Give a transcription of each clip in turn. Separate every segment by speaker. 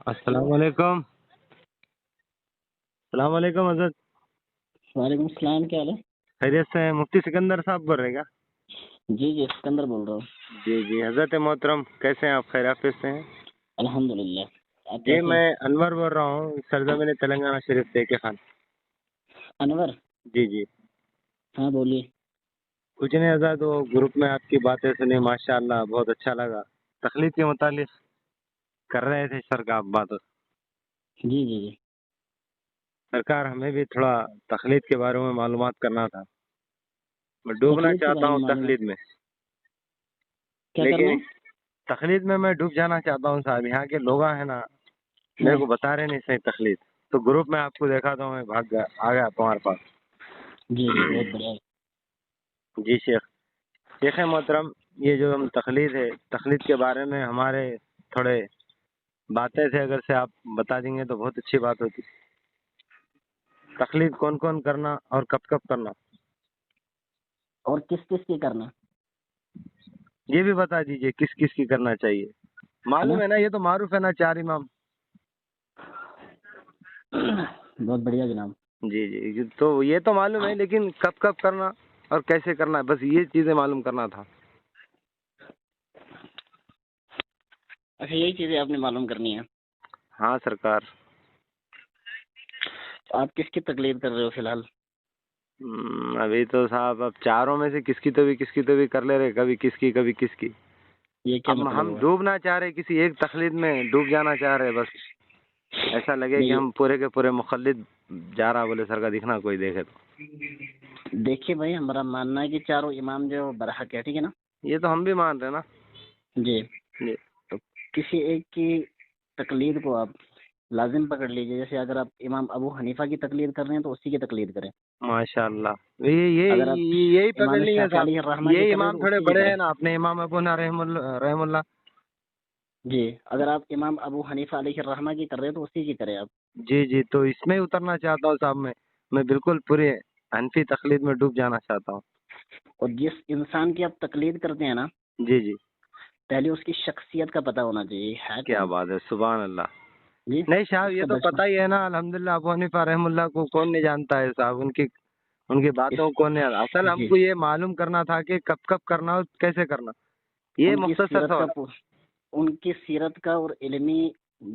Speaker 1: السلام علیکم. السلام علیکم حضرت.
Speaker 2: وعلیکم السلام، کیا حال ہے؟
Speaker 1: خیریت سے ہیں؟ مفتی سکندر صاحب بول رہے ہیں کیا؟
Speaker 2: جی جی سکندر بول رہا ہوں.
Speaker 1: جی جی حضرت محترم، کیسے ہیں آپ؟ خیر عافیت سے ہیں؟
Speaker 2: الحمد للہ. آپ
Speaker 1: جی
Speaker 2: کیسے ہیں؟
Speaker 1: میں انور بول رہا ہوں، سرزمین تلنگانہ شریف سے کے خان.
Speaker 2: انور؟
Speaker 1: جی جی
Speaker 2: ہاں بولیے.
Speaker 1: کچھ نہیں حضرت، وہ گروپ میں آپ کی باتیں سنی، ماشاء اللہ بہت اچھا لگا. تخلیق کے متعلق کر رہے تھے سر کا آپ بات.
Speaker 2: جی جی جی
Speaker 1: سرکار ہمیں بھی تھوڑا تخلیق کے بارے میں معلومات کرنا تھا. میں ڈوبنا
Speaker 2: تقلید کے
Speaker 1: چاہتا
Speaker 2: بارے
Speaker 1: ہوں
Speaker 2: میں معلومات
Speaker 1: تخلیق میں،
Speaker 2: کیا کرنا
Speaker 1: لیکن
Speaker 2: ہے؟
Speaker 1: تخلیق میں ڈوب جانا چاہتا ہوں صاحب. یہاں کے لوگ ہیں نا، میرے
Speaker 2: ہاں
Speaker 1: کو بتا رہے نہیں صحیح تخلیق. تو گروپ میں آپ کو دیکھا تو میں بھاگ گیا، آ گیا تمہارے پاس.
Speaker 2: جی جی بہت بڑھیا.
Speaker 1: جی شیخ محترم، یہ جو ہم تخلیق ہے، تخلیق کے بارے میں ہمارے تھوڑے باتیں تھے، اگر سے آپ بتا دیں گے تو بہت اچھی بات ہوتی. تخلیق کون کون کرنا اور کب کب کرنا،
Speaker 2: اور کس کس کی کرنا
Speaker 1: یہ بھی بتا دیجئے. کس کس کی کرنا چاہیے؟
Speaker 2: ہے نا؟
Speaker 1: معلوم ہے نا، یہ تو معروف ہے نا، 4 امام.
Speaker 2: بہت بڑھیا جناب.
Speaker 1: جی جی تو یہ تو معلوم ہے، لیکن کب کب کرنا اور کیسے کرنا ہے، بس یہ چیزیں معلوم کرنا تھا.
Speaker 2: اچھا، یہی چیزیں آپ نے معلوم کرنی ہے.
Speaker 1: ہاں سرکار.
Speaker 2: تو آپ کس کی تقلید کر رہے ہو فی الحال؟
Speaker 1: ابھی تو صاحب اب چاروں میں سے کس کی تو بھی کر لے رہے، کبھی کس کی کبھی کس کی.
Speaker 2: یہ کیا
Speaker 1: اب
Speaker 2: مطلب
Speaker 1: ہم
Speaker 2: ہوا؟
Speaker 1: ڈوبنا چاہ رہے، کسی ایک تخلید میں ڈوب جانا چاہ رہے، بس ایسا لگے کہ
Speaker 2: نہیں،
Speaker 1: ہم پورے کے پورے مخلد جا رہا بولے سر کا دکھنا کوئی دیکھے تو.
Speaker 2: دیکھیے بھائی، ہمارا ماننا ہے کہ چاروں امام جو برحق ہے، ٹھیک ہے نا؟
Speaker 1: یہ تو ہم بھی مان رہے ہیں نا.
Speaker 2: جی.
Speaker 1: جی
Speaker 2: تو کسی ایک کی تقلید کو آپ لازم پکڑ لیجیے. جیسے اگر آپ امام ابو حنیفہ کی تقلید کر رہے ہیں تو اسی کی تقلید کریں.
Speaker 1: ماشاء اللہ،
Speaker 2: اگر آپ
Speaker 1: یہی پکڑ
Speaker 2: امام
Speaker 1: لیں گے
Speaker 2: شافعی
Speaker 1: صاحب.
Speaker 2: علیہ الرحمہ کی
Speaker 1: یہ
Speaker 2: کر رہے ہیں
Speaker 1: امام
Speaker 2: تو
Speaker 1: تھوڑے
Speaker 2: اسی کی
Speaker 1: بڑے
Speaker 2: کریں.
Speaker 1: ہیں نا، اپنے امام ابو نا رحم اللہ.
Speaker 2: جی، اگر آپ امام ابو حنیفہ علیہ الرحمہ کی کر رہے ہیں تو اسی کی کریں آپ.
Speaker 1: جی جی تو اس میں اترنا چاہتا ہوں صاحب. میں بالکل پوری حنفی تقلید میں ڈوب جانا چاہتا ہوں.
Speaker 2: اور جس انسان کی آپ تقلید کرتے ہیں نا،
Speaker 1: جی جی
Speaker 2: پہلے اس کی شخصیت کا پتہ ہونا چاہیے، ہے
Speaker 1: کیا
Speaker 2: کون.
Speaker 1: بات ہے، سبحان اللہ.
Speaker 2: جی،
Speaker 1: نہیں صاحب،
Speaker 2: اس
Speaker 1: یہ
Speaker 2: کا
Speaker 1: تو
Speaker 2: بچپن،
Speaker 1: پتہ ہی ہے نا، الحمدللہ ابو حنیفہ رحم اللہ کو کون نہیں جانتا ہے صاحب. ان کی
Speaker 2: اس
Speaker 1: باتوں کو کون نہیں. اصل ہم
Speaker 2: جی
Speaker 1: کو یہ معلوم کرنا تھا کہ کب کب کرنا اور کیسے کرنا. یہ
Speaker 2: ان کی
Speaker 1: مختصر
Speaker 2: سیرت
Speaker 1: سوال.
Speaker 2: ان کی سیرت کا اور علمی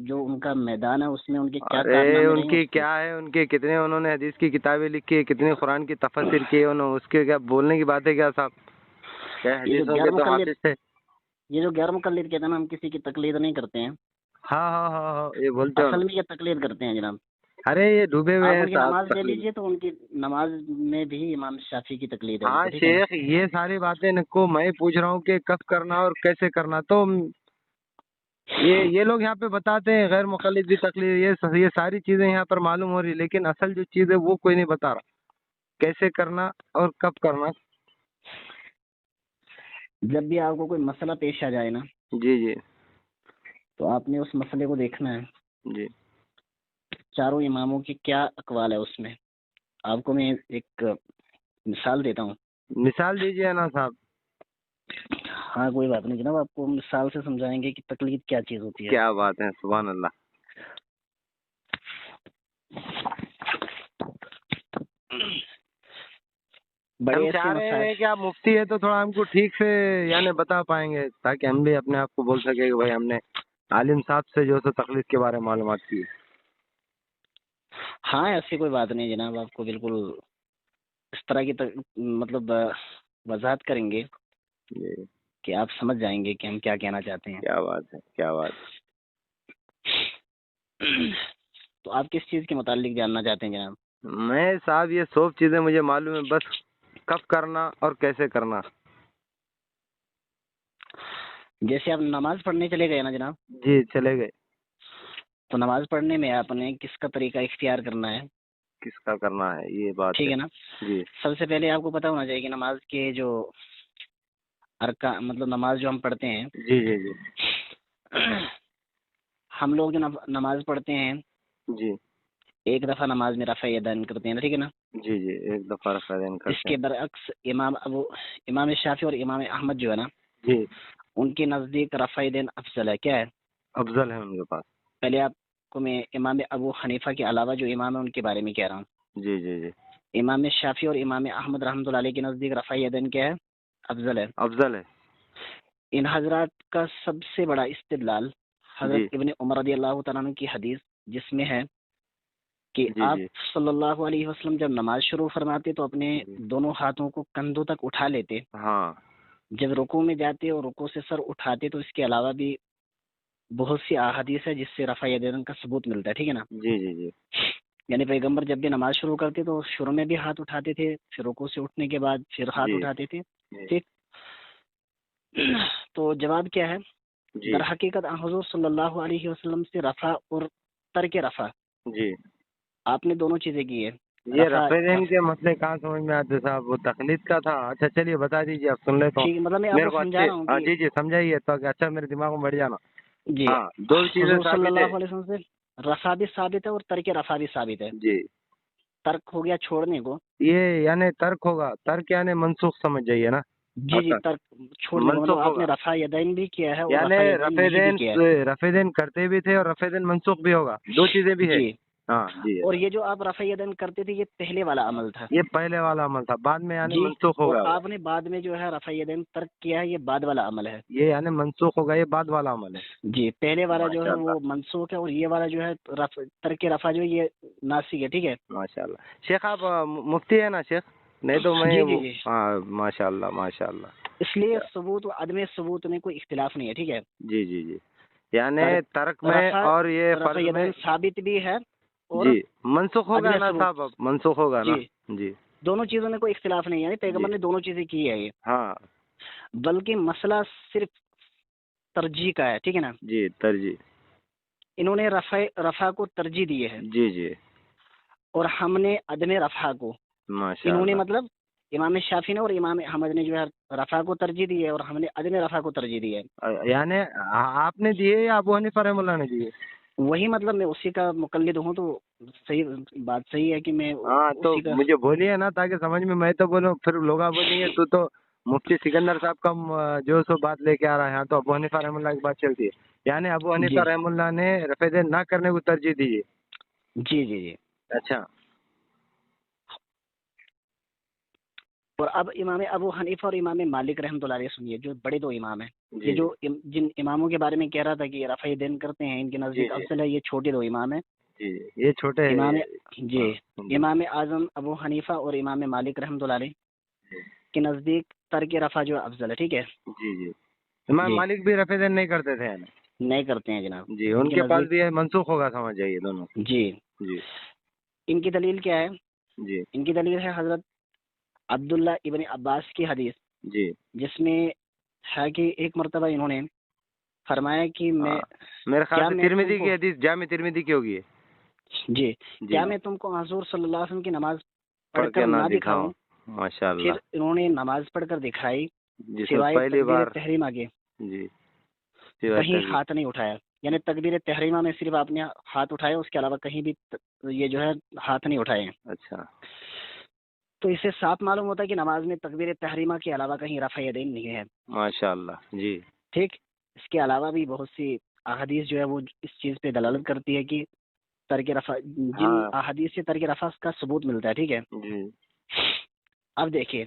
Speaker 2: جو ان کا میدان ہے اس میں ان کے کیا
Speaker 1: ارے
Speaker 2: کارنامے رہے
Speaker 1: ان
Speaker 2: ہیں
Speaker 1: کی
Speaker 2: اس کے.
Speaker 1: کیا ہے، ان کے کتنے انہوں نے حدیث کی کتابیں لکھی، کتنی قرآن کی تفسیر کی انہوں نے، اس کے کیا بولنے کی بات ہے کیا صاحب. کیا
Speaker 2: یہ جو
Speaker 1: حدیثوں
Speaker 2: غیر
Speaker 1: کے تو
Speaker 2: مقلد
Speaker 1: حافظ تھے.
Speaker 2: یہ جو غیر مقلد کہتے ہیں نا، ہم کسی کی تقلید نہیں کرتے ہیں.
Speaker 1: ہاں ہاں ہاں ہاں یہ بولتے ہو نا.
Speaker 2: اصل میں یہ تقلید کرتے ہیں جناب.
Speaker 1: ارے یہ ڈوبے ہوئے
Speaker 2: آپ
Speaker 1: ہیں
Speaker 2: ان کی
Speaker 1: صاحب
Speaker 2: نماز لے
Speaker 1: تقلید.
Speaker 2: لیجئے تو ان کی نماز میں بھی امام شافعی کی تقلید ہے ان
Speaker 1: ہاں
Speaker 2: کو، ٹھیک ہے نا.
Speaker 1: شیخ، یہ ساری باتیں کو میں پوچھ رہا ہوں کہ کب کرنا اور کیسے کرنا. تو یہ لوگ یہاں پہ بتاتے ہیں غیر مقلد بھی تقلید، یہ ساری چیزیں یہاں پر معلوم ہو رہی، لیکن اصل جو چیز ہے وہ کوئی نہیں بتا رہا، کیسے کرنا اور کب کرنا.
Speaker 2: جب بھی آپ کو کوئی مسئلہ پیش آ جائے نا،
Speaker 1: جی جی
Speaker 2: تو آپ نے اس مسئلے کو دیکھنا ہے
Speaker 1: جی
Speaker 2: چاروں اماموں کی کیا اقوال ہے اس میں. آپ کو میں ایک مثال دیتا ہوں.
Speaker 1: مثال دیجیے نا صاحب.
Speaker 2: ہاں کوئی بات نہیں جناب، آپ کو مثال سے سمجھائیں گے کہ تقلید کیا چیز ہوتی ہے.
Speaker 1: کیا بات ہے، سبحان اللہ.
Speaker 2: بڑے
Speaker 1: ہم
Speaker 2: ایسے
Speaker 1: چاہ رہے
Speaker 2: مسائل.
Speaker 1: ہیں کہ آپ مفتی ہے تو تھوڑا ہم کو ٹھیک سے یعنی بتا پائیں گے، تاکہ ہم بھی اپنے آپ کو بول سکیں کہ بھائی ہم نے عالم صاحب سے جو سو تقلید کے بارے میں معلومات کی.
Speaker 2: ہاں ایسی کوئی بات نہیں جناب، آپ کو بالکل اس طرح کی مطلب وضاحت کریں گے
Speaker 1: جی
Speaker 2: کہ آپ سمجھ جائیں گے کہ ہم کیا کہنا چاہتے ہیں.
Speaker 1: کیا بات ہے، کیا بات ہے.
Speaker 2: تو آپ کس چیز کے متعلق جاننا چاہتے ہیں جناب؟
Speaker 1: میں صاحب یہ سب چیزیں مجھے معلوم ہے، بس کب کرنا اور کیسے کرنا.
Speaker 2: جیسے آپ نماز پڑھنے چلے گئے نا جناب،
Speaker 1: جی چلے گئے.
Speaker 2: تو نماز پڑھنے میں آپ نے کس کا طریقہ اختیار کرنا ہے،
Speaker 1: کس کا کرنا ہے، یہ بات
Speaker 2: ٹھیک
Speaker 1: ہے.
Speaker 2: ہے نا.
Speaker 1: جی
Speaker 2: سب سے پہلے آپ کو پتہ ہونا چاہیے کہ نماز کے جو ارکان، مطلب نماز جو ہم پڑھتے ہیں،
Speaker 1: جی جی جی
Speaker 2: ہم لوگ جو نماز پڑھتے ہیں
Speaker 1: جی
Speaker 2: ایک دفعہ نماز میں رفع یدین کرتے ہیں نا، ٹھیک ہے نا.
Speaker 1: جی جی ایک دفعہ رفع دین
Speaker 2: اس
Speaker 1: کرتے
Speaker 2: کے
Speaker 1: ہیں.
Speaker 2: برعکس امام شافعی اور امام احمد جو ہے نا،
Speaker 1: جی
Speaker 2: ان کے نزدیک رفع یدین افضل ہے. کیا ہے؟
Speaker 1: افضل ہے ان کے پاس.
Speaker 2: پہلے آپ کو میں امام ابو حنیفہ کے علاوہ جو امام ہے ان کے بارے میں کہہ رہا ہوں.
Speaker 1: جی جی جی.
Speaker 2: امام شافعی اور امام احمد رحمۃ اللہ علیہ کے نزدیک رفع یدین کیا ہے؟ افضل ہے.
Speaker 1: افضل ہے.
Speaker 2: ان حضرات کا سب سے بڑا استدلال حضرت
Speaker 1: جی
Speaker 2: ابن عمر رضی اللہ تعالیٰ عنہ کی حدیث جس میں ہے کہ
Speaker 1: جی
Speaker 2: آپ
Speaker 1: جی
Speaker 2: صلی اللہ علیہ وسلم جب نماز شروع فرماتے تو اپنے
Speaker 1: جی.
Speaker 2: دونوں ہاتھوں کو کندھوں تک اٹھا لیتے،
Speaker 1: ہاں.
Speaker 2: جب رکوع میں جاتے اور رکوع سے سر اٹھاتے تو اس کے علاوہ بھی بہت سی احادیث ہے جس سے رفع یدین کا ثبوت ملتا ہے. ٹھیک ہے نا؟
Speaker 1: جی جی جی
Speaker 2: یعنی پیغمبر جب بھی نماز شروع کرتے تو شروع میں بھی ہاتھ اٹھاتے تھے، پھر رکوع سے اٹھنے کے بعد پھر ہاتھ
Speaker 1: جی
Speaker 2: اٹھاتے تھے.
Speaker 1: جی
Speaker 2: ٹھیک. تو جواب کیا ہے؟
Speaker 1: جی
Speaker 2: در حقیقت حضور صلی اللہ علیہ وسلم سے رفع اور ترک رفع
Speaker 1: جی.
Speaker 2: آپ نے دونوں چیزیں کی ہے.
Speaker 1: یہ
Speaker 2: رفع
Speaker 1: رفع دین کے مسئلے کہاں سمجھ میں آتے صاحب؟ وہ تقلید کا تھا. اچھا چلیے بتا دیجیے، آپ سن لیتا
Speaker 2: ٹھیک،
Speaker 1: ہوں
Speaker 2: مطلب میں آپ
Speaker 1: میرے
Speaker 2: کو
Speaker 1: کو
Speaker 2: سمجھا
Speaker 1: اچھے.
Speaker 2: رہا ہوں
Speaker 1: ہاں
Speaker 2: کہ
Speaker 1: جی جی سمجھائیے تو اچھا میرے دماغ میں بڑھ جانا.
Speaker 2: جی
Speaker 1: ہاں دو چیزیں
Speaker 2: حضور صلی
Speaker 1: ثابت ہے.
Speaker 2: اللہ علیہ وسلم سے رفع بھی ثابت ہے اور ترک رفع بھی ثابت ہے.
Speaker 1: جی.
Speaker 2: ترک ہو گیا چھوڑنے کو.
Speaker 1: یہ یعنی ترک ہوگا، ترک یعنی منسوخ سمجھ جائیے نا.
Speaker 2: جی جی
Speaker 1: اچھا
Speaker 2: ترک چھوڑنے کو، مطلب
Speaker 1: منسوخ
Speaker 2: آپ نے
Speaker 1: ہوگا
Speaker 2: رفع یدین بھی کیا ہے اور
Speaker 1: یعنی
Speaker 2: رفع یدین نہیں بھی کیا ہے.
Speaker 1: رفع دین کرتے بھی تھے اور رفع دین منسوخ بھی ہوگا، دو چیزیں بھی ہے.
Speaker 2: جی.
Speaker 1: ہاں جی.
Speaker 2: اور یہ جو آپ رفع یدین کرتے تھے یہ پہلے والا عمل تھا.
Speaker 1: یہ پہلے والا عمل تھا، بعد میں یعنی
Speaker 2: جی.
Speaker 1: منسوخ
Speaker 2: اور
Speaker 1: ہوگا.
Speaker 2: آپ نے بعد میں جو ہے رفع یدین ترک کیا ہے، یہ بعد والا عمل ہے.
Speaker 1: یہ یعنی منسوخ ہوگا، یہ بعد والا عمل ہے.
Speaker 2: جی. پہلے والا جو ہے
Speaker 1: ماشاء اللہ
Speaker 2: وہ منسوخ ہے اور یہ والا جو ہے ترک رفع جو ہے یہ ناسخ ہے. ٹھیک ہے.
Speaker 1: ماشاء اللہ. شیخ آپ مفتی ہے نا شیخ؟ نہیں تو میں
Speaker 2: جی جی جی.
Speaker 1: ہاں ماشاء اللہ ماشاء اللہ.
Speaker 2: اس لیے ثبوت و عدم ثبوت میں کوئی اختلاف نہیں ہے. ٹھیک ہے.
Speaker 1: جی جی جی. یعنی ترک میں
Speaker 2: رفع
Speaker 1: اور یہ
Speaker 2: رفع
Speaker 1: فرض میں
Speaker 2: یدین ثابت بھی ہے اور
Speaker 1: جی منسوخ ہوگا
Speaker 2: عدم
Speaker 1: نا
Speaker 2: ثبوت.
Speaker 1: صاحب، اب منسوخ ہوگا نا.
Speaker 2: جی.
Speaker 1: جی
Speaker 2: دونوں چیزوں میں کوئی اختلاف نہیں ہے، یعنی پیغمبر
Speaker 1: جی
Speaker 2: نے دونوں چیزیں کی ہے. یہ
Speaker 1: ہاں
Speaker 2: بلکہ مسئلہ صرف ترجیح کا ہے. ٹھیک ہے نا؟
Speaker 1: جی ترجیح.
Speaker 2: انہوں نے رفع کو ترجیح دی ہے
Speaker 1: جی جی
Speaker 2: اور ہم نے عدم رفع کو.
Speaker 1: ماشاء
Speaker 2: انہوں نے
Speaker 1: اللہ.
Speaker 2: مطلب امام شافعی نے اور امام احمد نے جو ہے رفع کو ترجیح دی ہے اور ہم نے عدم رفع کو ترجیح دی ہے.
Speaker 1: یعنی آپ نے دیے یا ابو حنیفہ رحمہ اللہ نے دیے؟
Speaker 2: وہی مطلب میں اسی کا مقلد ہوں تو صحیح بات صحیح ہے کہ میں
Speaker 1: ہاں تو
Speaker 2: اسی کا.
Speaker 1: مجھے بولیے نا تاکہ سمجھ میں تو بولوں، پھر لوگ بولیں گے تو مفتی سکندر صاحب کا جو سو بات لے کے آ رہا ہے. ہاں تو ابو حنیفہ رحمہ اللہ کی بات چلتی ہے، یعنی ابو
Speaker 2: جی
Speaker 1: حنیفہ رحمہ اللہ نے رفع دین نہ کرنے کو ترجیح دی ہے.
Speaker 2: جی جی جی.
Speaker 1: اچھا.
Speaker 2: اور اب امام ابو حنیفہ اور امام مالک رحمۃ اللہ علیہ سنیے، جو بڑے دو امام ہیں.
Speaker 1: جی
Speaker 2: یہ جو جن اماموں کے بارے میں کہہ رہا تھا کہ یہ رفع دین کرتے ہیں ان کے
Speaker 1: جی
Speaker 2: نزدیک
Speaker 1: جی
Speaker 2: افضل ہے، یہ چھوٹے دو امام ہیں.
Speaker 1: جی یہ چھوٹے
Speaker 2: امام جی
Speaker 1: جی
Speaker 2: امام اعظم ابو حنیفہ اور امام مالک رحمۃ اللہ علیہ کے نزدیک ترک رفع جو ہے افضل ہے. ٹھیک ہے.
Speaker 1: جی جی. امام
Speaker 2: جی
Speaker 1: مالک بھی رفع دین نہیں کرتے تھے یعنی؟
Speaker 2: نہیں کرتے ہیں جناب.
Speaker 1: جی
Speaker 2: ان
Speaker 1: ان
Speaker 2: کے
Speaker 1: کے پاس
Speaker 2: نزدیک
Speaker 1: بھی ہے، منسوخ ہوگا سمجھ جائیے دونوں.
Speaker 2: جی
Speaker 1: جی
Speaker 2: ان کی دلیل کیا ہے؟
Speaker 1: جی
Speaker 2: ان کی دلیل ہے حضرت عبداللہ ابن عباس کی حدیث
Speaker 1: جی.
Speaker 2: جس میں ہے کہ ایک مرتبہ انہوں نے فرمایا کہ میں
Speaker 1: میرے خیال
Speaker 2: کیا
Speaker 1: سے
Speaker 2: میں تم
Speaker 1: ترمذی
Speaker 2: کو
Speaker 1: کی حدیث جامع ترمذی کی ہوگی.
Speaker 2: جی
Speaker 1: جی
Speaker 2: کیا میں تم کو حضور صلی اللہ علیہ وسلم کی نماز پڑھ
Speaker 1: پڑھ
Speaker 2: کر
Speaker 1: کے نہ
Speaker 2: نہ
Speaker 1: دکھاؤ.
Speaker 2: دکھاؤں؟
Speaker 1: ماشاء اللہ.
Speaker 2: پھر انہوں نے نماز پڑھ کر دکھائی،
Speaker 1: جس میں
Speaker 2: سوائے
Speaker 1: پہلی
Speaker 2: تکبیر
Speaker 1: بار
Speaker 2: تحریمہ کے
Speaker 1: جی
Speaker 2: کہیں ہاتھ نہیں اٹھایا. یعنی تکبیر تحریمہ میں صرف آپ نے ہاتھ اٹھایا، اس کے علاوہ کہیں بھی یہ جو ہے ہاتھ نہیں اٹھائے ہیں.
Speaker 1: اچھا.
Speaker 2: تو اس سے صاف معلوم ہوتا ہے کہ نماز میں تکبیر تحریمہ کے علاوہ کہیں رفع یدین نہیں ہے.
Speaker 1: ماشاء اللہ. جی
Speaker 2: ٹھیک. اس کے علاوہ بھی بہت سی احادیث جو ہے وہ اس چیز پہ دلالت کرتی ہے کہ ترک رفع، جن
Speaker 1: ہاں
Speaker 2: احادیث سے ترک رفع کا ثبوت ملتا ہے. ٹھیک ہے.
Speaker 1: جی
Speaker 2: اب دیکھیے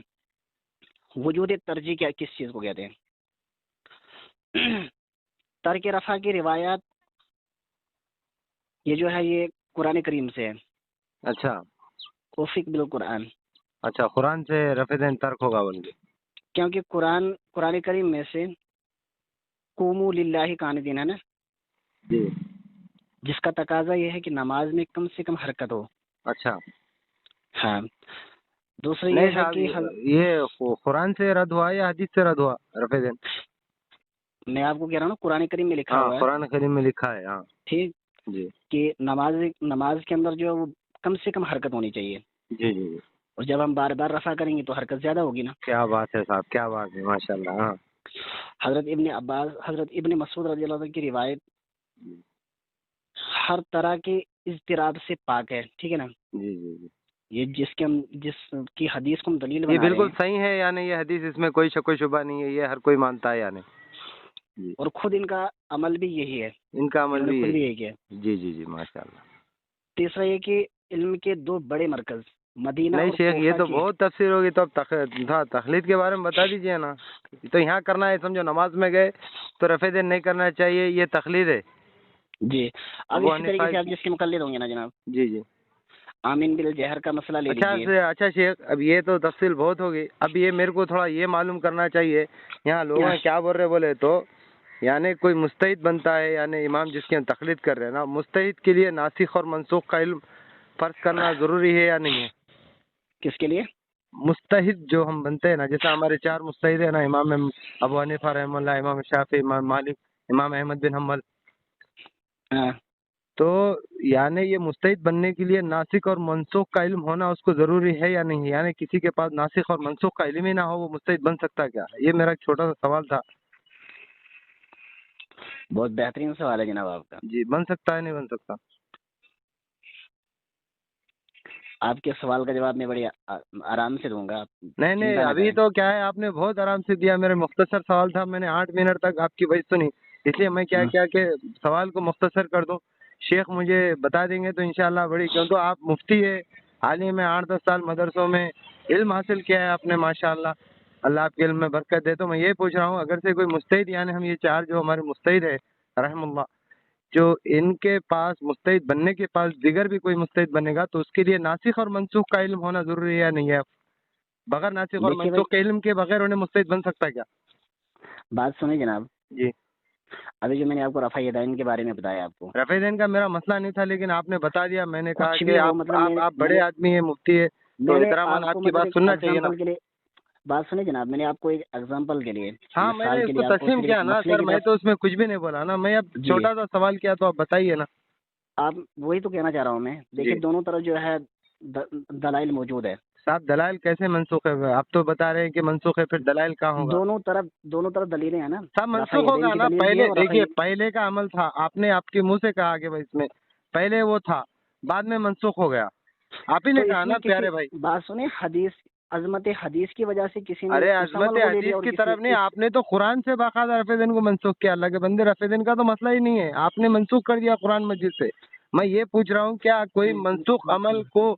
Speaker 2: وجود ترجیح کیا کس چیز کو کہتے ہیں؟ ترک رفع کی روایات یہ جو ہے یہ قرآن کریم سے ہے.
Speaker 1: اچھا.
Speaker 2: توفیق بالقرآن.
Speaker 1: اچھا قرآن سے رفع دین ترک ہوگا بول کے؟
Speaker 2: کیونکہ قرآن کریم میں سے قوموا للہ قانتین ہے نا،
Speaker 1: جی
Speaker 2: جس کا تقاضا یہ ہے کہ نماز میں کم سے کم حرکت ہو.
Speaker 1: اچھا.
Speaker 2: ہاں. دوسرا
Speaker 1: نہیں
Speaker 2: یہ ہے
Speaker 1: صاحب
Speaker 2: کہ
Speaker 1: یہ قرآن سے رد ہوا یا حدیث سے رد ہوا رفع دین؟
Speaker 2: میں آپ کو کہہ رہا ہوں قرآن کریم میں لکھا
Speaker 1: ہاں
Speaker 2: ہوا ہے.
Speaker 1: قرآن کریم میں لکھا ہے. ہاں
Speaker 2: ٹھیک.
Speaker 1: جی
Speaker 2: کہ نماز کے اندر جو ہے وہ کم سے کم حرکت ہونی چاہیے.
Speaker 1: جی جی.
Speaker 2: اور جب ہم بار بار رفع کریں گے تو حرکت زیادہ ہوگی نا.
Speaker 1: کیا بات ہے صاحب، کیا بات ہے ماشاء اللہ. ہاں.
Speaker 2: حضرت ابن مسعود رضی اللہ عنہ کی روایت ہر طرح کے اضطراب سے پاک ہے. ٹھیک ہے نا.
Speaker 1: جی جی جی.
Speaker 2: یہ جس کی حدیث کو ہم دلیل
Speaker 1: یہ
Speaker 2: بنا رہے
Speaker 1: بالکل
Speaker 2: ہیں.
Speaker 1: صحیح ہے، یعنی یہ حدیث اس میں کوئی شک و شبہ نہیں ہے، یہ ہر کوئی مانتا ہے. یعنی جی
Speaker 2: اور خود ان کا عمل بھی یہی ہے،
Speaker 1: ان کا عمل
Speaker 2: انہوں نے
Speaker 1: بھی
Speaker 2: خود بھی
Speaker 1: یہی
Speaker 2: یہی کیا۔
Speaker 1: جی جی جی ماشاء اللہ۔
Speaker 2: تیسرا یہ کہ علم کے 2 بڑے مرکز مدینہ
Speaker 1: نہیں
Speaker 2: اور
Speaker 1: شیخ یہ
Speaker 2: کوفہ
Speaker 1: تو
Speaker 2: کی۔
Speaker 1: بہت تفسیر ہوگی، تو اب تخلید کے بارے میں بتا دیجیے نا۔ تو یہاں کرنا ہے، سمجھو نماز میں گئے تو رفع دین نہیں کرنا چاہیے، یہ تخلید ہے
Speaker 2: جی اب
Speaker 1: ابو
Speaker 2: اسی طریقے
Speaker 1: حنیفہ
Speaker 2: سے آپ
Speaker 1: کی۔
Speaker 2: جس کے مقلد ہوں گے نا جناب،
Speaker 1: جی جی
Speaker 2: آمین بالجہر کا مسئلہ لے
Speaker 1: اچھا
Speaker 2: لیجئے۔
Speaker 1: اچھا شیخ، اب یہ تو تفصیل بہت ہوگی، اب یہ میرے کو تھوڑا یہ معلوم کرنا چاہیے، یہاں لوگوں کیا بول رہے بولے تو یعنی کوئی مجتہد بنتا ہے، یعنی امام جس کی ہم تقلید کر رہے ہیں نا، مجتہد کے لیے ناسخ اور منسوخ کا علم فرض کرنا ضروری ہے یا نہیں ہے؟
Speaker 2: کس کے لیے؟
Speaker 1: مجتہد جو ہم بنتے ہیں نا، جیسے ہمارے 4 مجتہد ہیں نا، امام ابو حنیفہ رحمہ اللہ، امام شافعی، امام مالک، امام احمد بن حنبل،
Speaker 2: ہاں
Speaker 1: تو یعنی یہ مجتہد بننے کے لیے ناسخ اور منسوخ کا علم ہونا اس کو ضروری ہے یا نہیں ہے؟ یعنی کسی کے پاس ناسخ اور منسوخ کا علم ہی نہ ہو وہ مجتہد بن سکتا کیا؟ یہ میرا ایک چھوٹا سا سوال تھا۔
Speaker 2: بہت بہترین سوال ہے جناب آپ کا۔
Speaker 1: جی بن سکتا ہے نہیں بن سکتا؟
Speaker 2: آپ کے سوال کا جواب میں بڑی آرام سے دوں گا،
Speaker 1: نہیں نہیں،
Speaker 2: چنتا نہ
Speaker 1: ابھی
Speaker 2: کریں۔
Speaker 1: تو کیا ہے، آپ نے بہت آرام سے دیا، میرے مختصر سوال تھا، میں نے 8 منٹ تک آپ کی بحث سنی، اس لیے میں کیا کیا کہ سوال کو مختصر کر دوں، شیخ مجھے بتا دیں گے تو انشاءاللہ بڑی، کیوں تو آپ مفتی ہے، عالم ہے، 8-10 سال مدرسوں میں علم حاصل کیا ہے آپ نے ماشاءاللہ، اللہ آپ کے علم میں برکت دے۔ تو میں یہ پوچھ رہا ہوں، اگر سے کوئی مجتہد، یعنی ہم یہ 4 جو ہمارے مجتہد ہے رحم اللہ، جو ان کے پاس مجتہد بننے کے پاس دیگر بھی کوئی مجتہد بنے گا تو اس کے لیے ناسخ اور منسوخ کا علم ہونا ضروری ہے یا نہیں ہے؟ بغیر ناسخ اور
Speaker 2: دیکھیے بھائی،
Speaker 1: منسوخ کے علم کے بغیر انہیں مجتہد بن سکتا ہے کیا؟
Speaker 2: بات سنیں جناب،
Speaker 1: جی
Speaker 2: ابھی جو میں نے آپ کو رفع یدین کے بارے میں بتایا آپ کو،
Speaker 1: رفع دین کا میرا مسئلہ نہیں تھا، لیکن آپ نے بتا دیا، میں نے کہا
Speaker 2: کچھ
Speaker 1: کہ
Speaker 2: بھی ہو، مطلب
Speaker 1: آپ بڑے آدمی ہیں، مفتی ہے، تو
Speaker 2: میں نے
Speaker 1: احتراماً
Speaker 2: آپ
Speaker 1: آپ
Speaker 2: کو
Speaker 1: کی
Speaker 2: مطلب
Speaker 1: بات
Speaker 2: ایک
Speaker 1: سننا چاہیے نا۔
Speaker 2: ایگزامپل کے لیے، بات سنیں جناب، میں نے آپ کو ایک ایگزامپل کے لیے،
Speaker 1: ہاں میں نے
Speaker 2: مثال
Speaker 1: اس
Speaker 2: کے
Speaker 1: کو
Speaker 2: لیے آپ کو
Speaker 1: تسلیم
Speaker 2: صرف
Speaker 1: کیا
Speaker 2: ایک
Speaker 1: نا
Speaker 2: مسئلے
Speaker 1: سر،
Speaker 2: کی
Speaker 1: میں
Speaker 2: طرف،
Speaker 1: تو اس میں کچھ بھی نہیں بولا نا، میں اب
Speaker 2: جی
Speaker 1: چھوٹا سا سوال کیا تو آپ بتائیے نا۔
Speaker 2: آپ وہی تو کہنا چاہ رہا ہوں میں، دیکھیے
Speaker 1: جی
Speaker 2: دونوں طرف جو ہے دلائل موجود ہے،
Speaker 1: صاحب دلائل کیسے منسوخ ہے؟ آپ تو بتا رہے ہیں کہ منسوخ ہے، پھر دلائل کہاں ہوگا؟
Speaker 2: دونوں طرف دلیلیں ہیں نا،
Speaker 1: صاحب
Speaker 2: رفع
Speaker 1: منسوخ
Speaker 2: یدین
Speaker 1: ہوگا
Speaker 2: کی
Speaker 1: نا،
Speaker 2: دلیل بھی ہے
Speaker 1: پہلے
Speaker 2: اور
Speaker 1: دیکھیے پہلے کا عمل تھا، آپ نے آپ کے منہ سے کہا کہ بھائی اس میں پہلے وہ تھا، بعد میں منسوخ ہو گیا، آپ ہی
Speaker 2: تو
Speaker 1: نے کہا
Speaker 2: اس میں
Speaker 1: نا
Speaker 2: کسی،
Speaker 1: پیارے بھائی۔
Speaker 2: بات سنیں، عظمت حدیث کی وجہ سے کسی نے
Speaker 1: ارے
Speaker 2: اس
Speaker 1: عظمت
Speaker 2: عمل کو لے لیا
Speaker 1: حدیث
Speaker 2: اور
Speaker 1: کی
Speaker 2: کسی نے
Speaker 1: طرف نہیں،
Speaker 2: اس،
Speaker 1: آپ نے تو قرآن سے باقاعدہ رفع دین کو منسوخ کیا، اللہ کے بندے رفع دین کا تو مسئلہ ہی نہیں ہے، آپ نے منسوخ کر دیا قرآن مجید سے۔ میں یہ پوچھ رہا ہوں کیا کوئی منسوخ عمل کو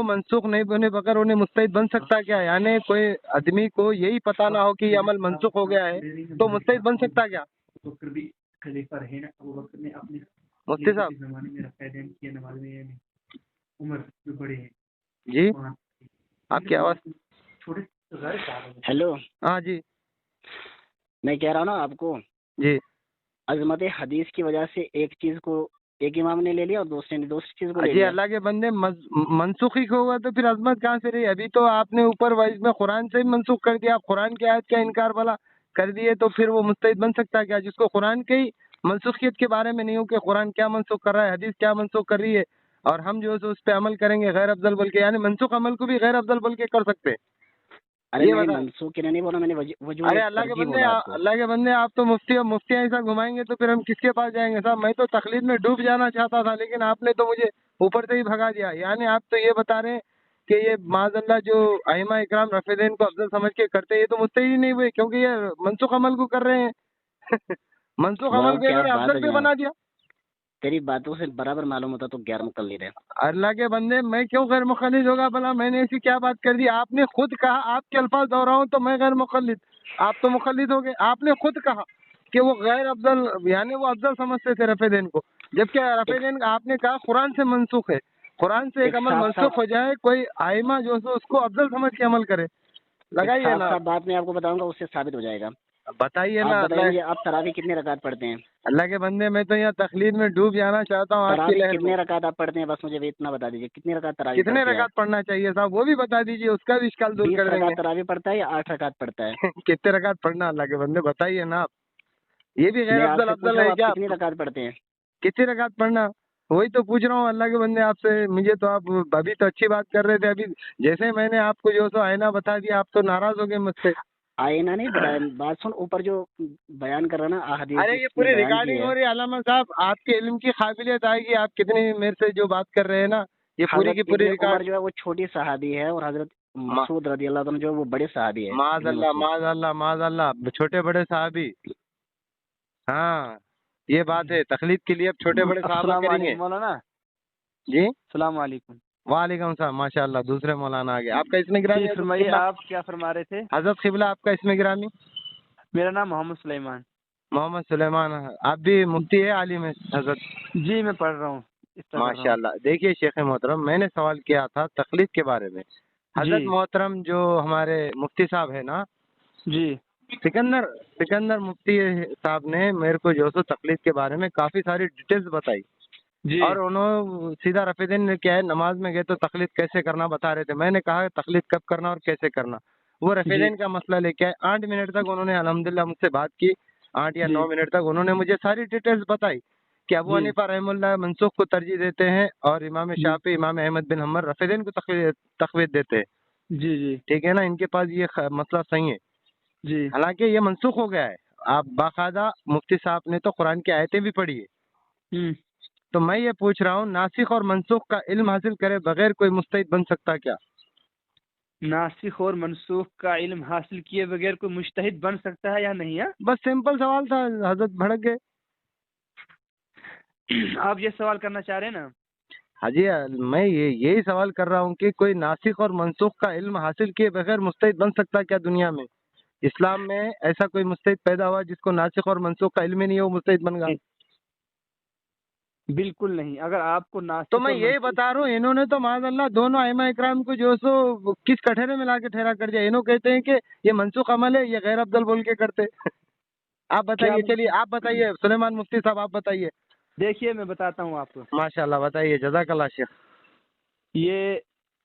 Speaker 1: منسوخ نہیں ہونے بغیر انہیں مستحد بن سکتا ہے کیا؟ یعنی کوئی آدمی کو یہی پتہ نہ ہو کہ یہ عمل منسوخ ہو گیا ہے تو مستحد بن سکتا ہے کیا؟ مفتی صاحب جی آپ کی آواز،
Speaker 2: ہیلو،
Speaker 1: ہاں جی
Speaker 2: میں کہہ رہا ہوں نا آپ کو،
Speaker 1: جی
Speaker 2: عظمت حدیث کی وجہ سے ایک چیز کو ایک امام نے لے لیا اور دوسرے نے دوسری چیز کو لے
Speaker 1: جی
Speaker 2: لیا۔
Speaker 1: اللہ کے بندے منسوخی کو ہوا تو پھر عظمت کہاں سے رہی؟ ابھی تو آپ نے اوپر وائز میں قرآن سے بھی منسوخ کر دیا، آپ قرآن کی آیت کا انکار بلا کر دیے تو پھر وہ مستحد بن سکتا ہے کیا؟ جس کو قرآن کی منسوخیت کے بارے میں نہیں ہو کہ قرآن کیا منسوخ کر رہا ہے، حدیث کیا منسوخ کر رہی ہے، اور ہم جو ہے اس پہ عمل کریں گے غیر افضل بول کے، یعنی منسوخ عمل کو بھی غیر افضل بول کے کر سکتے ہیں؟
Speaker 2: ارے
Speaker 1: یہ
Speaker 2: میں نے
Speaker 1: بتا،
Speaker 2: منسوخ کے لیے نہیں بولا، میں نے وجوہ
Speaker 1: ارے اللہ کے
Speaker 2: ترجیح
Speaker 1: بندے،
Speaker 2: بولا آپ کو۔
Speaker 1: اللہ کے بندے آپ تو مفتی ایسا گھمائیں گے تو پھر ہم کس کے پاس جائیں گے؟ صاحب میں تو تقلید میں ڈوب جانا چاہتا تھا، لیکن آپ نے تو مجھے اوپر سے ہی بھگا دیا، یعنی آپ تو یہ بتا رہے ہیں کہ یہ معاذ اللہ جو ائمہ اکرام رفع دین کو افضل سمجھ کے کرتے ہیں، یہ تو مستحیل ہی نہیں ہوئے کیونکہ یہ منسوخ عمل کو کر رہے ہیں منسوخ عمل
Speaker 2: واہ
Speaker 1: کو
Speaker 2: کیا
Speaker 1: انہوں نے
Speaker 2: بات ہے
Speaker 1: افضل پہ
Speaker 2: جناب،
Speaker 1: بنا دیا۔
Speaker 2: تیری باتوں سے برابر معلوم ہوتا تو غیر مقلد ہے۔
Speaker 1: اللہ کے بندے میں کیوں غیر مقلد ہوگا بھلا؟ میں نے ایسی کیا بات کر دی؟ آپ نے خود کہا، آپ کے الفاظ دہراؤں تو میں غیر مقلد، آپ تو مقلد ہو گئے، آپ نے خود کہا کہ وہ غیر افضل، یعنی وہ افضل سمجھتے تھے رفع دین کو، جبکہ رفع
Speaker 2: ایک
Speaker 1: دین آپ نے کہا قرآن سے منسوخ ہے، قرآن سے ایک عمل
Speaker 2: صاف
Speaker 1: منسوخ
Speaker 2: صاف
Speaker 1: ہو جائے، کوئی ائمہ جو ہے اس کو افضل سمجھ کے عمل کرے، لگائیے نا
Speaker 2: بات میں آپ کو بتاؤں گا، اس سے ثابت ہو جائے گا۔
Speaker 1: بتائیے
Speaker 2: آپ
Speaker 1: نا
Speaker 2: بتائیے
Speaker 1: اللہ،
Speaker 2: مجھے، آپ تراویح کتنے رکعت پڑھتے ہیں؟
Speaker 1: اللہ کے بندے میں تو یہاں تقلید میں ڈوب جانا چاہتا ہوں آپ کی
Speaker 2: تراویح
Speaker 1: لہر میں۔
Speaker 2: کتنے رکعت آپ پڑھتے ہیں؟ بس مجھے بھی اتنا بتا دیجیے، کتنی رکعت تراویح
Speaker 1: کتنے
Speaker 2: پڑھتے ہیں آپ؟
Speaker 1: رکعت پڑھنا چاہیے صاحب وہ بھی بتا دیجیے، اس کا بھی اشکال دور
Speaker 2: 20
Speaker 1: کر دیں
Speaker 2: رکعت
Speaker 1: گے
Speaker 2: تراویح پڑھتا ہے یا 8 رکعت پڑھتا ہے؟
Speaker 1: کتنے رکعت پڑھنا اللہ کے بندے بتائیے نا آپ، یہ بھی غیر
Speaker 2: میں آپ
Speaker 1: افضل
Speaker 2: سے پوچھ
Speaker 1: افضل
Speaker 2: رہا ہوں
Speaker 1: ہے
Speaker 2: آپ
Speaker 1: کیا؟
Speaker 2: کتنی رکعت پڑھتے ہیں؟
Speaker 1: کتنی رکعت پڑھنا وہی تو پوچھ رہا ہوں اللہ کے بندے آپ سے، مجھے تو آپ ابھی تو اچھی بات کر رہے تھے، ابھی جیسے میں نے آپ کو جو سو آئینہ بتا دیا آپ تو ناراض ہو گئے مجھ سے۔
Speaker 2: آئینہ نہیں بتایا، بات سن، اوپر جو بیان کر رہا نا احادیث
Speaker 1: ارے یہ
Speaker 2: جس نے
Speaker 1: پوری
Speaker 2: بیان کی
Speaker 1: ریکارڈنگ
Speaker 2: ہے،
Speaker 1: ہو رہی ہے علامہ صاحب، آپ کے علم کی قابلیت آئے گی، آپ کتنی میرے سے جو بات کر رہے ہیں نا یہ پوری کی
Speaker 2: حضرت
Speaker 1: پوری
Speaker 2: ابن عمر
Speaker 1: ریکارڈ۔
Speaker 2: جو ہے وہ چھوٹی صحابی ہے، اور حضرت مسعود رضی اللہ عنہ جو وہ بڑے صحابی ہے.
Speaker 1: معاذ
Speaker 2: ابن
Speaker 1: اللہ
Speaker 2: مسعود.
Speaker 1: معاذ اللہ معاذ اللہ، چھوٹے بڑے صحابی. ہاں یہ بات ہے، تقلید کے لیے اب چھوٹے بڑے صحابہ
Speaker 2: السلام
Speaker 1: کریں گے.
Speaker 2: علیکم مولانا.
Speaker 1: جی
Speaker 2: السلام علیکم.
Speaker 1: وعلیکم السلام. ماشاء اللہ دوسرے مولانا آ گئے. آپ کا اس میں گرامی
Speaker 2: جی
Speaker 1: حضرت
Speaker 2: فرمائیے،
Speaker 1: قبلہ؟
Speaker 2: آپ کیا فرما رہے تھے؟
Speaker 1: حضرت قبلہ آپ کا اس میں گرامی؟
Speaker 2: میرا نام محمد سلیمان.
Speaker 1: محمد سلیمان. آپ بھی مفتی ہے، عالم ہے حضرت؟
Speaker 2: جی میں پڑھ رہا ہوں.
Speaker 1: ماشاء اللہ. دیکھیے شیخ محترم، میں نے سوال کیا تھا تقلید کے بارے میں. حضرت
Speaker 2: جی
Speaker 1: محترم جو ہمارے مفتی صاحب ہے نا،
Speaker 2: جی
Speaker 1: سکندر مفتی صاحب نے میرے کو جو سو تقلید کے بارے میں کافی ساری ڈیٹیلز بتائی.
Speaker 2: جی
Speaker 1: اور انہوں سیدھا رفیع دین نے کیا ہے، نماز میں گئے تو تقلید کیسے کرنا بتا رہے تھے. میں نے کہا تقلید کب کرنا اور کیسے کرنا. وہ رفیع
Speaker 2: جی
Speaker 1: دین کا مسئلہ لے کے آئے. 8 منٹ تک انہوں نے الحمدللہ مجھ سے بات کی. 8 یا 9 منٹ تک انہوں نے مجھے ساری ڈیٹیلز بتائی کہ ابو
Speaker 2: جی
Speaker 1: حنیفہ رحمہ اللہ منسوخ کو ترجیح دیتے ہیں، اور امام
Speaker 2: جی
Speaker 1: شافعی، امام احمد بن حنبل رفیع دین کو تقویت دیتے ہیں.
Speaker 2: جی جی
Speaker 1: ٹھیک ہے نا، ان کے پاس یہ مسئلہ صحیح ہے.
Speaker 2: جی
Speaker 1: حالانکہ یہ منسوخ ہو گیا ہے. آپ باقاعدہ مفتی صاحب نے تو قرآن کی آیتیں بھی پڑھی ہے.
Speaker 2: ہوں.
Speaker 1: تو میں یہ پوچھ رہا ہوں، ناسخ اور منسوخ کا علم حاصل کرے بغیر کوئی مجتہد بن سکتا کیا؟
Speaker 2: ناسخ اور منسوخ کا علم حاصل کیے بغیر کوئی مجتہد بن سکتا ہے یا نہیں؟
Speaker 1: بس سمپل سوال تھا، حضرت بھڑک گئے.
Speaker 2: آپ یہ سوال کرنا چاہ رہے ہیں نا؟
Speaker 1: ہاں جی، میں یہی سوال کر رہا ہوں کہ کوئی ناسخ اور منسوخ کا علم حاصل کیے بغیر مجتہد بن سکتا کیا دنیا میں؟ اسلام میں ایسا کوئی مجتہد پیدا ہوا جس کو ناسخ اور منسوخ کا علم ہی نہیں ہو، مجتہد بن گا؟
Speaker 2: بالکل نہیں. اگر آپ کو ناسخ
Speaker 1: تو میں یہی بتا رہا ہوں، انہوں نے تو معاذ اللہ دونوں ائمہ اکرام کو جو سو کس کٹہرے میں لا کے ٹھہرا کر دیا. انہوں کہتے ہیں کہ یہ منسوخ عمل ہے، یہ غیر افضل بول کے کرتے. آپ بتائیے، چلیے آپ بتائیے سلیمان مفتی صاحب، آپ بتائیے.
Speaker 2: دیکھیے میں بتاتا ہوں آپ کو.
Speaker 1: ماشاء اللہ بتائیے، جزاک اللہ شیخ.
Speaker 2: یہ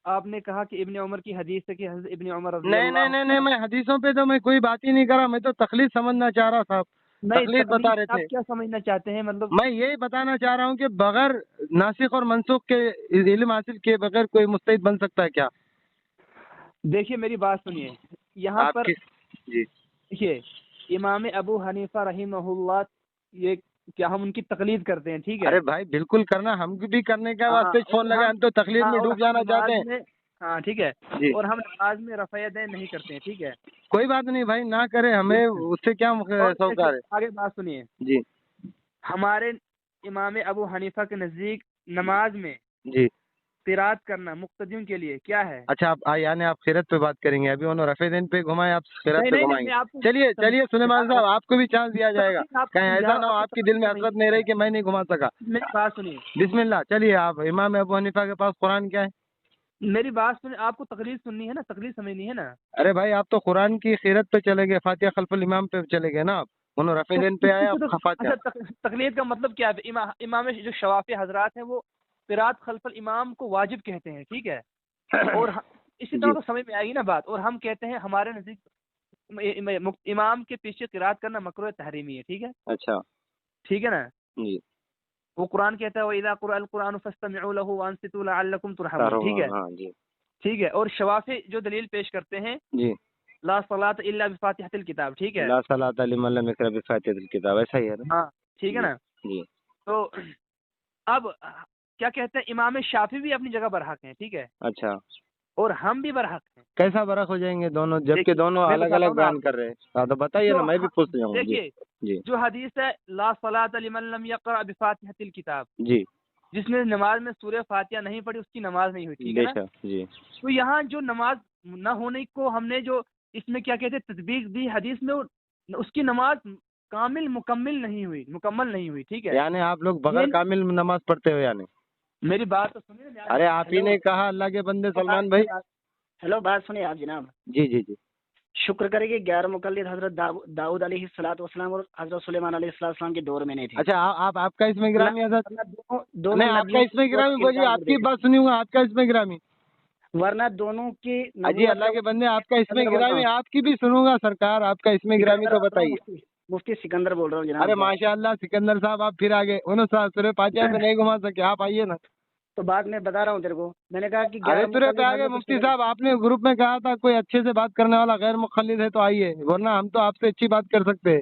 Speaker 2: آپ نے کہا کہ ابن عمر کی حدیث ہے کہ حضرت ابن عمر رضی
Speaker 1: نہیں
Speaker 2: اللہ
Speaker 1: نہیں نہیں، میں حدیثوں پہ تو میں کوئی بات ہی نہیں کر رہا. میں تو تقلید سمجھنا چاہ رہا تھا.
Speaker 2: نہیں
Speaker 1: تقلید بتا رہے
Speaker 2: آپ
Speaker 1: تھے.
Speaker 2: کیا سمجھنا چاہتے ہیں؟ مطلب
Speaker 1: میں یہی بتانا چاہ رہا ہوں کہ بغیر ناسخ اور منسوخ کے علم حاصل کیے بغیر کوئی مجتہد بن سکتا ہے کیا؟
Speaker 2: دیکھیے میری بات سنیے. یہاں
Speaker 1: آپ
Speaker 2: پر
Speaker 1: جی
Speaker 2: دیکھیے امام ابو حنیفہ رحمہ اللہ، یہ کیا ہم ان کی تقلید کرتے ہیں؟ ٹھیک ہے.
Speaker 1: ارے بھائی بالکل کرنا، ہم بھی کرنے کا
Speaker 2: ہاں،
Speaker 1: واسطے فون لگا. ہم تو تقلید میں
Speaker 2: اور
Speaker 1: ڈوب
Speaker 2: ہم
Speaker 1: جانا چاہتے
Speaker 2: نماز
Speaker 1: ہیں.
Speaker 2: میں، ہاں ٹھیک ہے،
Speaker 1: جی
Speaker 2: اور ہم نماز میں رفع یدین نہیں کرتے ہیں. ٹھیک ہے.
Speaker 1: کوئی بات نہیں بھائی، نہ کرے، ہمیں اس سے کیا
Speaker 2: اور دیکھیے،
Speaker 1: سوکار ہے.
Speaker 2: آگے بات سنیے.
Speaker 1: جی
Speaker 2: ہمارے امام ابو حنیفہ کے نزدیک نماز میں
Speaker 1: جی.
Speaker 2: قرات کرنا مقتدیوں کے لیے کیا ہے؟
Speaker 1: اچھا آپ یعنی آپ خیرت پہ بات کریں گے. ابھی انہوں رفع دین پہ گھمائے، آپ خیرت
Speaker 2: نہیں
Speaker 1: پہ
Speaker 2: نہیں
Speaker 1: گھمائیں
Speaker 2: میں
Speaker 1: گے.
Speaker 2: آپ کو
Speaker 1: چلیے سلیمان صاحب، آپ کو بھی چانس دیا جائے گا.
Speaker 2: آپ کو
Speaker 1: کہیں
Speaker 2: سمجھا
Speaker 1: ایسا
Speaker 2: رہا
Speaker 1: نہ
Speaker 2: ہوں،
Speaker 1: ہو آپ کی دل میں حسرت نہیں رہی کہ میں نہیں گھما سکا.
Speaker 2: میری بات سنیے.
Speaker 1: بسم اللہ. چلیے آپ امام ابو حنیفہ کے پاس قرآن کیا ہے؟
Speaker 2: میری بات سنیے. آپ کو تقریر سننی ہے نا، تقریر سمجھنی ہے نا.
Speaker 1: ارے بھائی آپ تو قرآن کی خیرت پہ چلے گئے، فاتحہ خلف الامام پہ چلے گئے نا. آپ انہوں رفع دین پہ آئے، آپ فاتحہ.
Speaker 2: اچھا تقلید کا مطلب کیا ہے؟ امام جو شوافی حضرات ہیں وہ قرات خلف الامام کو واجب کہتے ہیں. ٹھیک ہے. اور اسی طرح تو سمجھ میں آئے گی نا بات. اور ہم کہتے ہیں ہمارے نزدیک امام کے پیچھے قرات کرنا مکروہ تحریمی ہے. ٹھیک ہے.
Speaker 1: اچھا
Speaker 2: ٹھیک ہے نا.
Speaker 1: جی.
Speaker 2: وہ قرآن کہتا ہے وَإِذَا قُرِئَ الْقُرْآنُ فَاسْتَمِعُوا لَهُ وَأَنصِتُوا لَعَلَّكُمْ تُرْحَمُونَ. ٹھیک ہے.
Speaker 1: ہاں جی
Speaker 2: ٹھیک ہے. اور شوافی جو دلیل پیش کرتے ہیں
Speaker 1: جی.
Speaker 2: لا صلاۃ الا بفاتحۃ الکتاب. ٹھیک ہے.
Speaker 1: لا صلاۃ لمن لم یقرأ بفاتحۃ الکتاب، ایسا ہی ہے نا.
Speaker 2: ہاں ٹھیک ہے نا.
Speaker 1: جی.
Speaker 2: تو اب کیا کہتے ہیں، امام شافعی بھی اپنی جگہ برحق ہیں. ٹھیک ہے.
Speaker 1: اچھا
Speaker 2: اور ہم بھی برحق ہیں.
Speaker 1: کیسا برق ہو جائیں گے دونوں، جبکہ
Speaker 2: دیکھیے،
Speaker 1: دونوں
Speaker 2: میں
Speaker 1: الگ
Speaker 2: بتاتا
Speaker 1: الگ
Speaker 2: ہوں نا
Speaker 1: بیان
Speaker 2: آپ کو.
Speaker 1: کر رہے ہیں. ہاں تو بتائیے نا، میں بھی پوچھ جاؤں. جی
Speaker 2: دیکھیے
Speaker 1: جی
Speaker 2: جو حدیث ہے لا صلاۃ لمن لم یقرأ بفاتحۃ الکتاب،
Speaker 1: جی.
Speaker 2: جس نے نماز میں سورہ فاتحہ نہیں پڑھی اس کی نماز نہیں ہوئی. ٹھیک ہے
Speaker 1: بے
Speaker 2: نا.
Speaker 1: شک. جی
Speaker 2: تو یہاں جو نماز نہ ہونے کو ہم نے جو اس میں کیا کہتے ہیں تطبیق دی حدیث میں، اس کی نماز مکمل نہیں ہوئی. ٹھیک ہے.
Speaker 1: یعنی آپ لوگ بغیر کامل نماز پڑھتے ہو یعنی؟
Speaker 2: میری بات تو سنیے.
Speaker 1: ارے آپ ہی نے کہا اللہ کے بندے سلمان بھائی.
Speaker 2: ہیلو، بات سنیے آپ جناب.
Speaker 1: جی جی جی.
Speaker 2: شکر کرے کہ 11 مقلد حضرت داؤد علیہ الصلوۃ والسلام اور حضرت سلیمان علیہ السلام کے دور میں نہیں تھے.
Speaker 1: اچھا آپ کا اس میں گرامی حضرت
Speaker 2: دونوں
Speaker 1: نہیں، آپ کا اس میں گرامی بولیے، آپ کی بات سنی ہوں آپ کا اس میں گرامی.
Speaker 2: ورنہ دونوں کی
Speaker 1: جی اللہ کے بندے آپ کا اس میں گرامی، آپ کی بھی سنوں گا سرکار. آپ کا اس میں گرامی تو بتائیے.
Speaker 2: مفتی سکندر بول رہا ہوں جناب.
Speaker 1: ارے ماشاء اللہ سکندر صاحب، آپ پھر آگے. انہوں سورہ فاتحہ پہ نہیں گھما سکے، آپ آئیے نا.
Speaker 2: تو بات میں بتا رہا ہوں تیرے کو. میں نے کہا کہ
Speaker 1: ارے سورہ پہ آگے مفتی صاحب، آپ نے گروپ میں کہا تھا کوئی اچھے سے بات کرنے والا غیر مخلد ہے تو آئیے، ورنہ ہم تو آپ سے اچھی بات کر سکتے ہیں.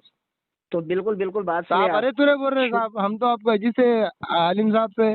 Speaker 2: تو بالکل بات
Speaker 1: صاحب ارے تورے بول رہے صاحب، ہم تو آپ کو جسے عالم صاحب سے